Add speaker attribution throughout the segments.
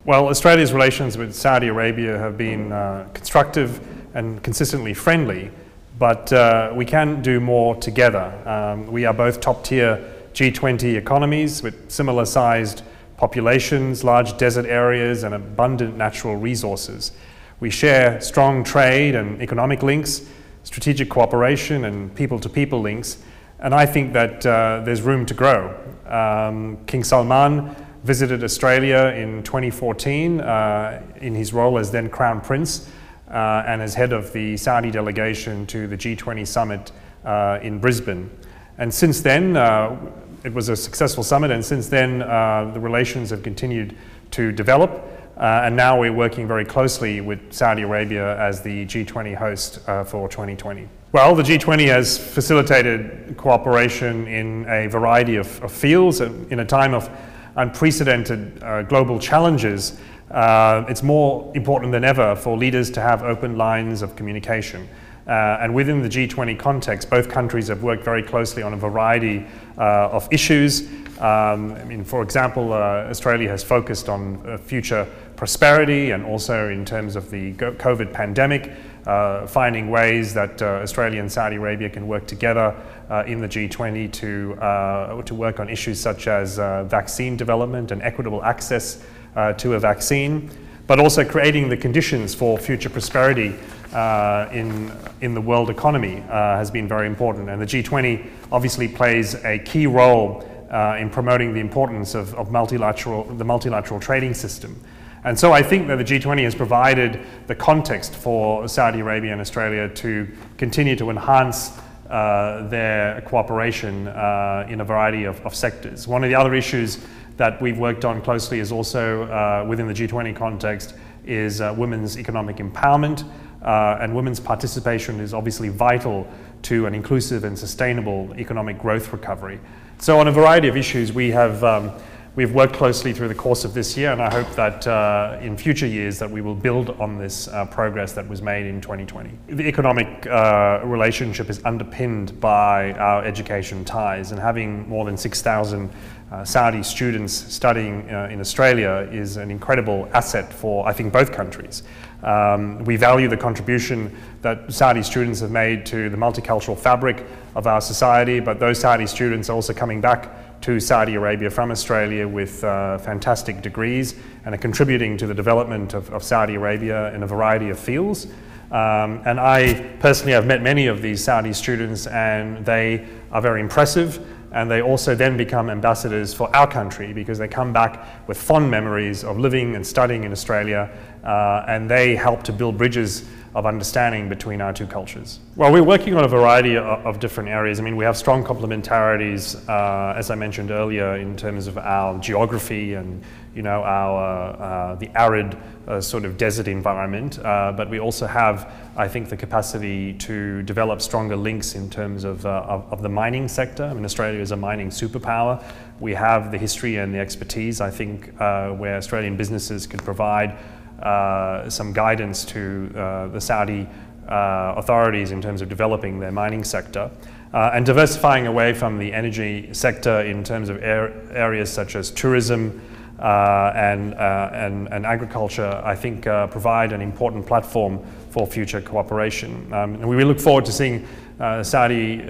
Speaker 1: Well, Australia's relations with Saudi Arabia have been constructive and consistently friendly, but we can do more together. We are both top-tier G20 economies with similar-sized populations, large desert areas, and abundant natural resources. We share strong trade and economic links, strategic cooperation, and people-to-people links, and I think that there's room to grow. King Salman visited Australia in 2014 in his role as then Crown Prince and as head of the Saudi delegation to the G20 summit in Brisbane. And since then, it was a successful summit, and since then the relations have continued to develop, and now we're working very closely with Saudi Arabia as the G20 host for 2020. Well, the G20 has facilitated cooperation in a variety of fields. In a time of unprecedented global challenges, it's more important than ever for leaders to have open lines of communication. And within the G20 context, both countries have worked very closely on a variety of issues. I mean, for example, Australia has focused on future prosperity and also in terms of the COVID pandemic, finding ways that Australia and Saudi Arabia can work together in the G20 to work on issues such as vaccine development and equitable access to a vaccine, but also creating the conditions for future prosperity in the world economy has been very important. And the G20 obviously plays a key role in promoting the importance of the multilateral trading system. And so I think that the G20 has provided the context for Saudi Arabia and Australia to continue to enhance their cooperation in a variety of sectors. One of the other issues that we've worked on closely is also within the G20 context is women's economic empowerment, and women's participation is obviously vital to an inclusive and sustainable economic growth recovery. So on a variety of issues we've worked closely through the course of this year, and I hope that in future years that we will build on this progress that was made in 2020. The economic relationship is underpinned by our education ties, and having more than 6,000 Saudi students studying in Australia is an incredible asset for, I think, both countries. We value the contribution that Saudi students have made to the multicultural fabric of our society, but those Saudi students are also coming back to Saudi Arabia from Australia with fantastic degrees and are contributing to the development of Saudi Arabia in a variety of fields. And I personally have met many of these Saudi students, and they are very impressive, and they also then become ambassadors for our country because they come back with fond memories of living and studying in Australia, and they help to build bridges of understanding between our two cultures. Well, we're working on a variety of different areas. I mean, we have strong complementarities, as I mentioned earlier, in terms of our geography and, you know, our the arid sort of desert environment. But we also have, I think, the capacity to develop stronger links in terms of the mining sector. I mean, Australia is a mining superpower. We have the history and the expertise, I think, where Australian businesses could provide some guidance to the Saudi authorities in terms of developing their mining sector and diversifying away from the energy sector in terms of areas such as tourism and agriculture, I think provide an important platform for future cooperation. And we look forward to seeing Saudi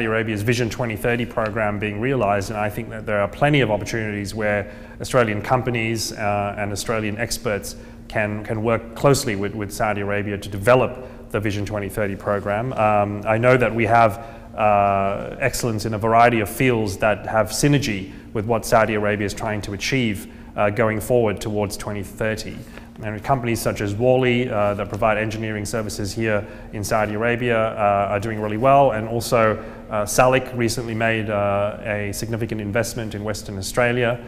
Speaker 1: Arabia's Vision 2030 program being realized, and I think that there are plenty of opportunities where Australian companies and Australian experts can work closely with Saudi Arabia to develop the Vision 2030 program. I know that we have excellence in a variety of fields that have synergy with what Saudi Arabia is trying to achieve going forward towards 2030. And companies such as Worley that provide engineering services here in Saudi Arabia are doing really well, and also SALIC recently made a significant investment in Western Australia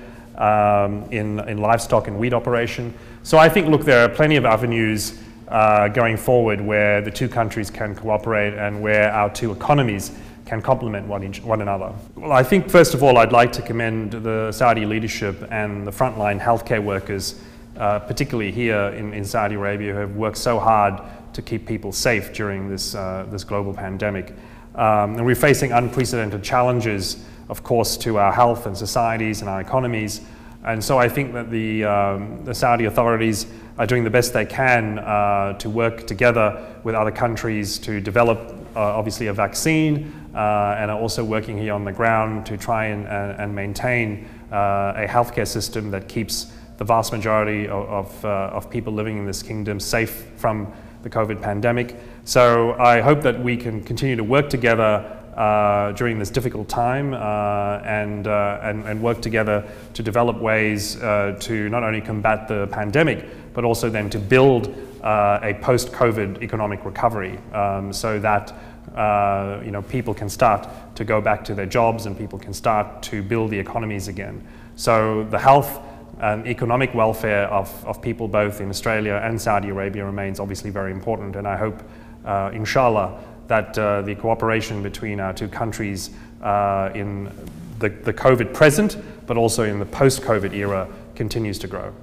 Speaker 1: in livestock and wheat operation. So I think, look, there are plenty of avenues going forward where the two countries can cooperate and where our two economies can complement one another. Well, I think first of all I'd like to commend the Saudi leadership and the frontline healthcare workers, particularly here in Saudi Arabia, who have worked so hard to keep people safe during this global pandemic. And we're facing unprecedented challenges, of course, to our health and societies and our economies. And so I think that the Saudi authorities are doing the best they can to work together with other countries to develop obviously a vaccine, and are also working here on the ground to try and maintain a healthcare system that keeps the vast majority of people living in this kingdom safe from the COVID pandemic. So I hope that we can continue to work together during this difficult time and work together to develop ways to not only combat the pandemic, but also then to build a post-COVID economic recovery, so that people can start to go back to their jobs and people can start to build the economies again. So the health and economic welfare of people both in Australia and Saudi Arabia remains obviously very important, and I hope, inshallah, that the cooperation between our two countries in the COVID present, but also in the post-COVID era, continues to grow.